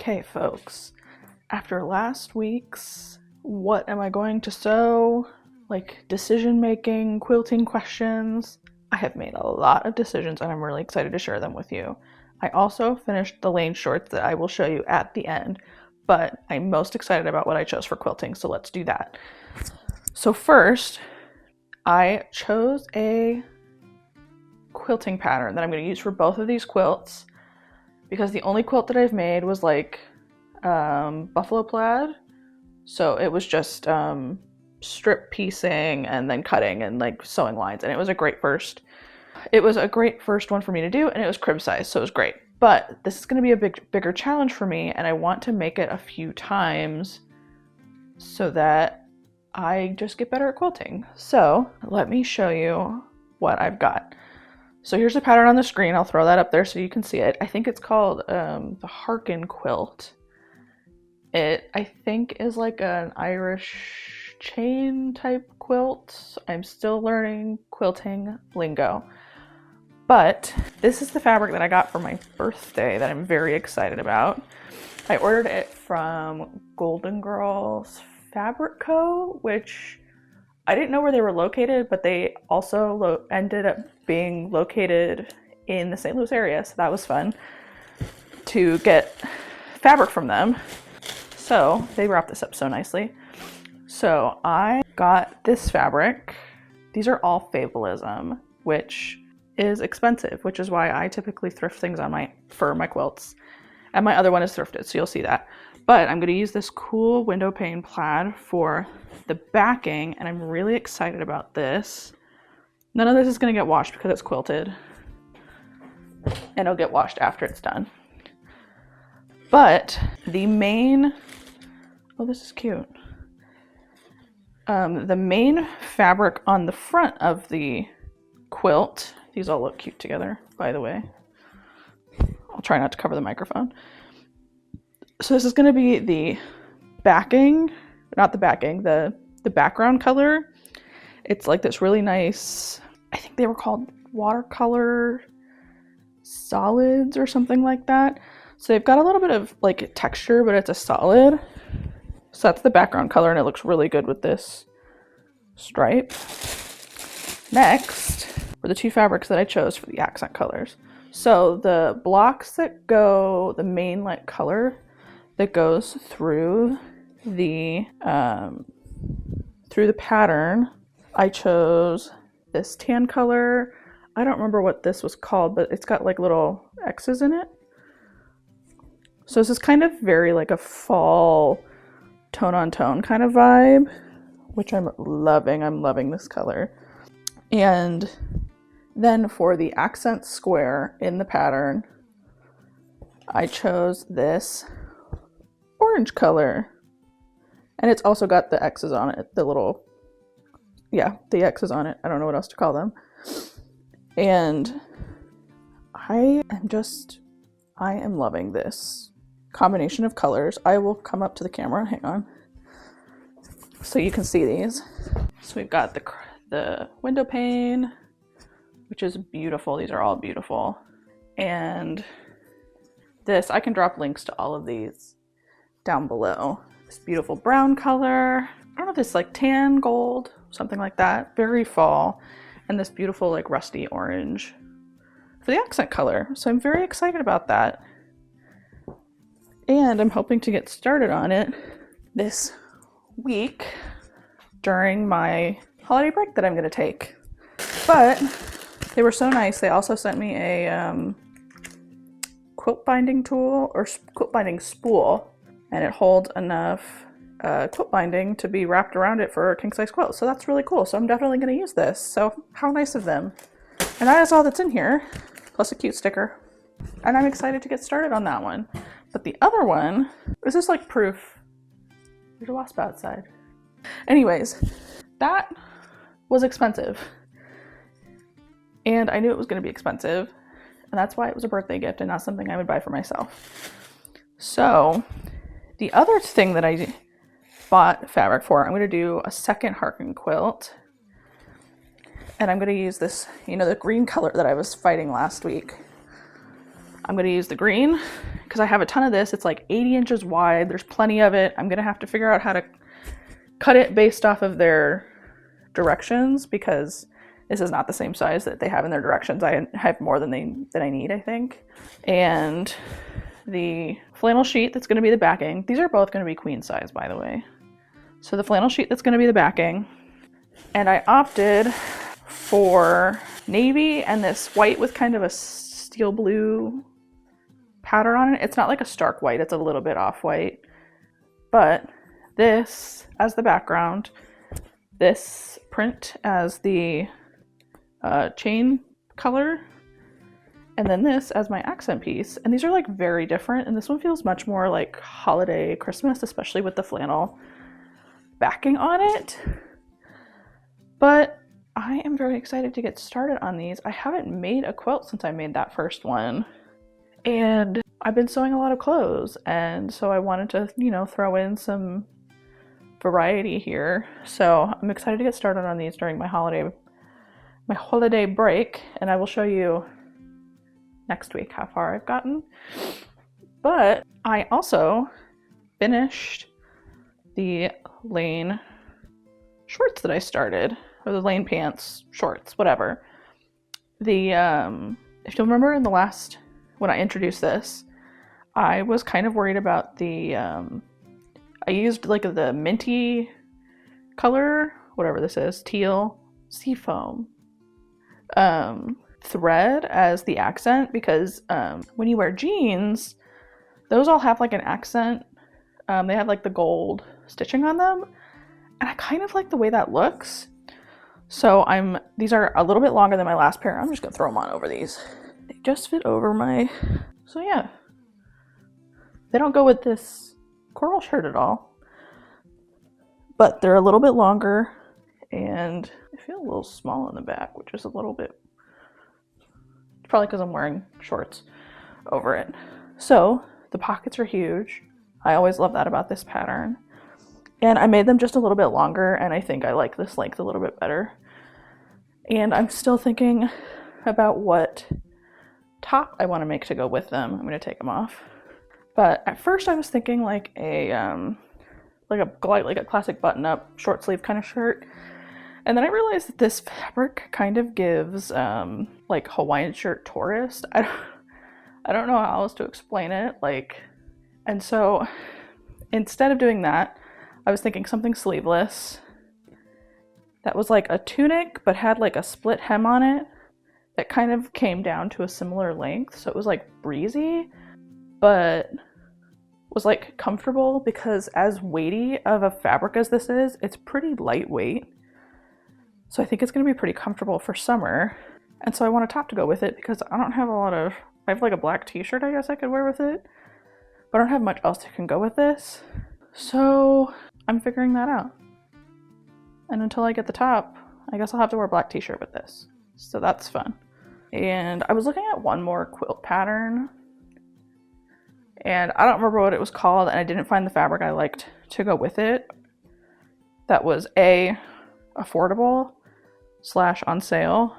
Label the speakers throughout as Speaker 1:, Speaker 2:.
Speaker 1: Okay, folks, after last week's what am I going to sew, like decision making, quilting questions, I have made a lot of decisions and I'm really excited to share them with you. I also finished the lane shorts that I will show you at the end, but I'm most excited about what I chose for quilting, so let's do that. So first, I chose a quilting pattern that I'm going to use for both of these quilts because the only quilt that I've made was like buffalo plaid, so it was just strip piecing and then cutting and like sewing lines, and it was a great first one for me to do, and it was crib size, so it was great. But this is going to be a bigger challenge for me, and I want to make it a few times so that I just get better at quilting. So let me show you what I've got. So here's the pattern on the screen. I'll throw that up there so you can see it. I think it's called the Hawaiian quilt. It, I think, is like an Irish chain type quilt. I'm still learning quilting lingo. But this is the fabric that I got for my birthday that I'm very excited about. I ordered it from Golden Girls Fabric Co., which I didn't know where they were located, but they also ended up being located in the St. Louis area, so that was fun to get fabric from them. So they wrapped this up so nicely. So I got this fabric. These are all Fabulism, which is expensive, which is why I typically thrift things on for my quilts. And my other one is thrifted, so you'll see that. But I'm going to use this cool window pane plaid for the backing, and I'm really excited about this. None of this is going to get washed because it's quilted, and it'll get washed after it's done. But the main, oh, this is cute. The main fabric on the front of the quilt, these all look cute together, by the way. I'll try not to cover the microphone. So this is going to be the backing, not the backing, the background color. It's like this really nice, I think they were called watercolor solids or something like that. So they've got a little bit of like texture, but it's a solid. So that's the background color, and it looks really good with this stripe. Next were the two fabrics that I chose for the accent colors. So the blocks that go, the main like color that goes through the pattern, I chose this tan color. I don't remember what this was called, but it's got like little X's in it. So this is kind of very like a fall tone on tone kind of vibe, which I'm loving. I'm loving this color. And then for the accent square in the pattern, I chose this orange color. And it's also got the X's on it, the X's on it. I don't know what else to call them. And I am loving this combination of colors. I will come up to the camera, hang on, so you can see these. So we've got the window pane, which is beautiful. These are all beautiful. And this, I can drop links to all of these down below. This beautiful brown color. I don't know if it's like tan gold, something like that. Very fall. And this beautiful like rusty orange for the accent color. So I'm very excited about that. And I'm hoping to get started on it this week during my holiday break that I'm going to take. But they were so nice. They also sent me a quilt binding tool, or quilt binding spool, and it holds enough quilt binding to be wrapped around it for a king size quilt. So that's really cool. So I'm definitely going to use this. So how nice of them. And that is all that's in here, plus a cute sticker. And I'm excited to get started on that one. But the other one, is this like proof? There's a wasp outside. Anyways, that was expensive. And I knew it was going to be expensive. And that's why it was a birthday gift and not something I would buy for myself. So the other thing that I bought fabric for, I'm going to do a second Hawaiian quilt. And I'm going to use this, the green color that I was fighting last week. I'm going to use the green because I have a ton of this. It's like 80 inches wide. There's plenty of it. I'm going to have to figure out how to cut it based off of their directions because this is not the same size that they have in their directions. I have more than I need, I think. And the flannel sheet that's going to be the backing. These are both going to be queen size, by the way. So the flannel sheet that's going to be the backing. And I opted for navy and this white with kind of a steel blue pattern on it. It's not like a stark white, it's a little bit off-white. But this as the background, this print as the chain color, and then this as my accent piece. And these are like very different, and this one feels much more like holiday Christmas, especially with the flannel backing on it. But I am very excited to get started on these. I haven't made a quilt since I made that first one, and I've been sewing a lot of clothes, and so I wanted to, you know, throw in some variety here. So I'm excited to get started on these during my holiday break, and I will show you next week how far I've gotten. But I also finished the Lane shorts that I started, or the Lane pants, shorts, whatever. The if you'll remember in the last, when I introduced this, I was kind of worried about the I used like the minty color, whatever this is, teal, seafoam thread as the accent, because when you wear jeans, those all have like an accent. They have like the gold stitching on them, and I kind of like the way that looks. So these are a little bit longer than my last pair. I'm just gonna throw them on over these. They just fit over my, so yeah. They don't go with this coral shirt at all, but they're a little bit longer, and I feel a little small in the back, which is a little bit, probably because I'm wearing shorts over it. So the pockets are huge. I always love that about this pattern. And I made them just a little bit longer, and I think I like this length a little bit better. And I'm still thinking about what top I want to make to go with them. I'm going to take them off. But at first I was thinking like a classic button-up short sleeve kind of shirt. And then I realized that this fabric kind of gives like Hawaiian shirt tourist. I don't know how else to explain it. And so instead of doing that, I was thinking something sleeveless that was like a tunic but had like a split hem on it that kind of came down to a similar length. So it was like breezy, but was like comfortable, because as weighty of a fabric as this is, it's pretty lightweight. So I think it's going to be pretty comfortable for summer. And so I want a top to go with it, because I don't have I have like a black t-shirt I guess I could wear with it, but I don't have much else that can go with this. So I'm figuring that out. And until I get the top, I guess I'll have to wear a black t-shirt with this. So that's fun. And I was looking at one more quilt pattern, and I don't remember what it was called, and I didn't find the fabric I liked to go with it. That was A, affordable / on sale,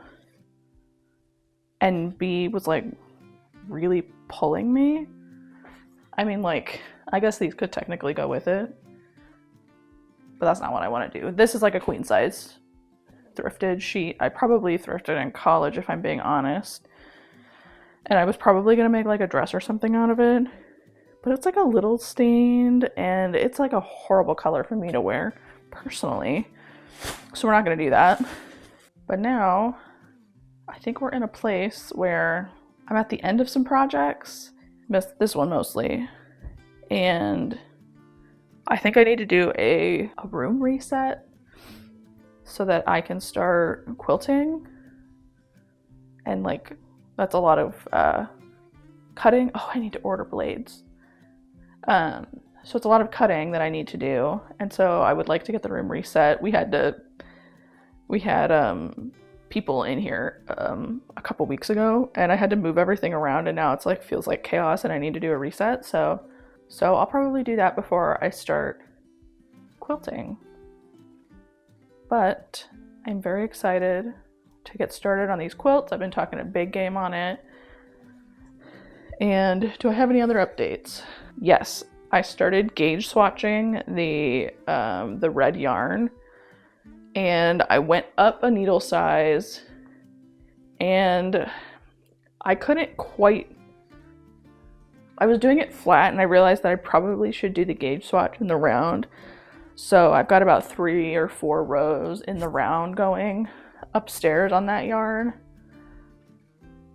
Speaker 1: and B, was like really pulling me. I mean, like, I guess these could technically go with it, but that's not what I want to do. This is like a queen size thrifted sheet. I probably thrifted in college, if I'm being honest, and I was probably gonna make like a dress or something out of it, but it's like a little stained, and it's like a horrible color for me to wear personally, so we're not gonna do that. But now I think we're in a place where I'm at the end of some projects, this one mostly, and I think I need to do a room reset so that I can start quilting. And like, that's a lot of cutting. Oh, I need to order blades. So it's a lot of cutting that I need to do, and so I would like to get the room reset. We had people in here a couple weeks ago, and I had to move everything around, and now it's like feels like chaos, and I need to do a reset. So I'll probably do that before I start quilting. But I'm very excited to get started on these quilts. I've been talking a big game on it, And do I have any other updates? Yes, I started gauge swatching the red yarn, and I went up a needle size, and I couldn't quite. I was doing it flat, and I realized that I probably should do the gauge swatch in the round. So I've got about 3 or 4 rows in the round going upstairs on that yarn.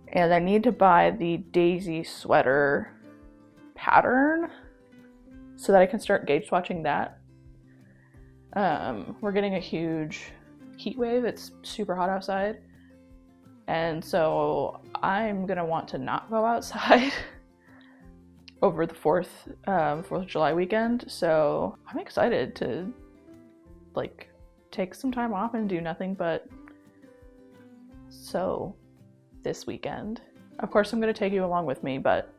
Speaker 1: And I need to buy the daisy sweater pattern so that I can start gauge swatching that. We're getting a huge heat wave. It's super hot outside. And so I'm gonna want to not go outside over the 4th of July weekend. So I'm excited to like take some time off and do nothing but sew this weekend. Of course, I'm gonna take you along with me, but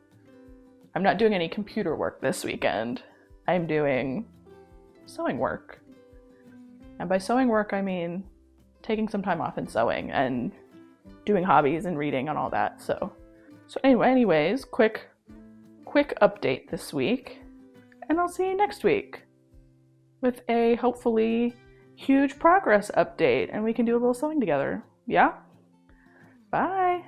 Speaker 1: I'm not doing any computer work this weekend. I'm doing sewing work. And by sewing work, I mean taking some time off and sewing and doing hobbies and reading and all that. So anyways, quick update this week, and I'll see you next week with a hopefully huge progress update, and we can do a little sewing together. Yeah? Bye!